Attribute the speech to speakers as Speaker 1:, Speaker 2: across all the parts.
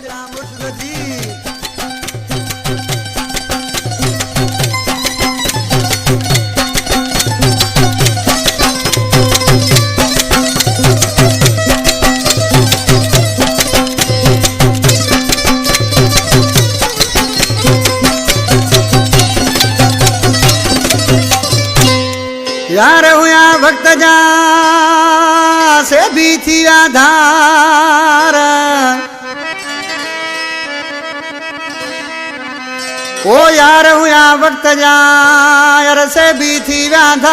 Speaker 1: राम मुर्शिद जी। यार हुआ भक्त जा से भी थी आधार, ओ यार हुआ भक्त जा यार से भी थी आधार,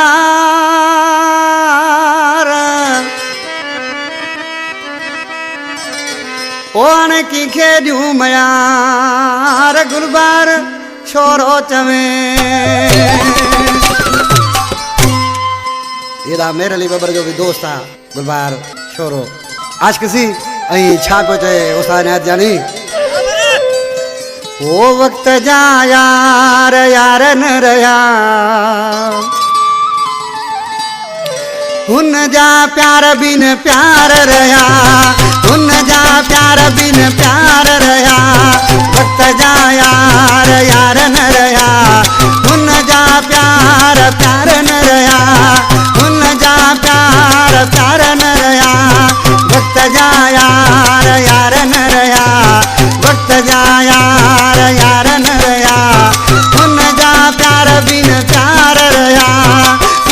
Speaker 1: ओन की खेड्यू मयार गुलबार छोरो चवे। ये मेरे लिए बबर जो भी दोस्त था गुलबार छोरो आज किसी अही छा पे चाहे उस्ताद ने जानी वो वक्त जा यार यार न रहा उन जा प्यार बिन प्यार रहा उन जा प्यार बिन प्यार रहा वक्त जा यार यार न रहा उन जा प्यार प्यार न रहा उन जा प्यार प्यार न रहा वक्त जा यार यार न रहा वक्त जा यार यार न रहा उन जा प्यार बिन प्यार रहा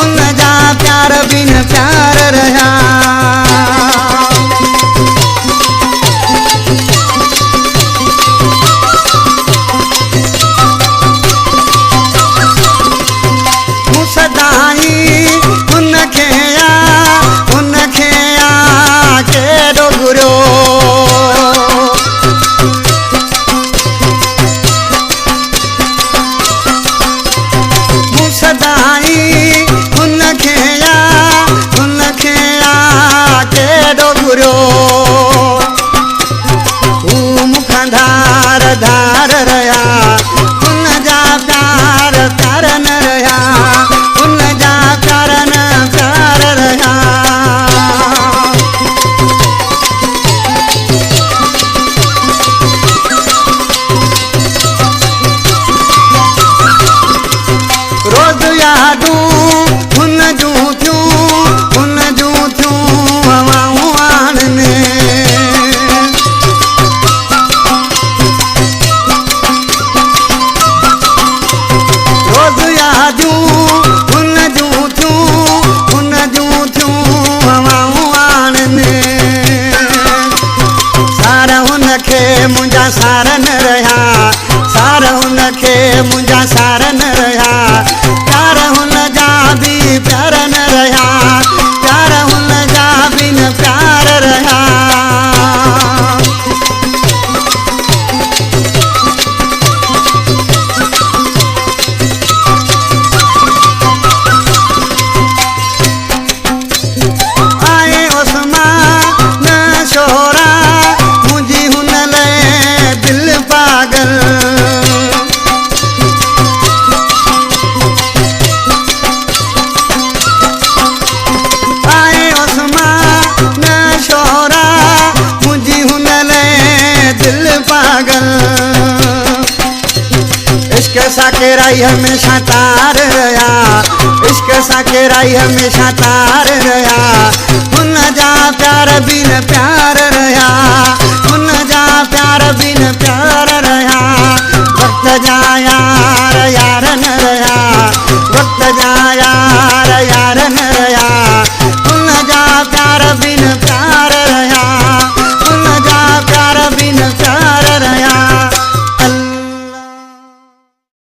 Speaker 1: उन जा प्यार बिन प्यार रहा। धार रहा उन जा प्यार प्यार न रहा उन जा प्यार न प्यार रहा। रोज यादूं उन जूं थियूं हवाऊं आने मुंजा सार न रहा सार हुन खे मुंजा सार न रहा प्यार हुन जा भी प्यार न रहा प्यार हुन जा बिन प्यार रहा। आए उस्मान न शोरा मुझी हुन दिल पागल आए उस्मान न शोरा मुझी हुन दिल पागल इश्क सा के राई हमेशा तार रहा इश्क सा के राई हमेशा तार रहा उन जा प्यार बिन प्यार रहा उन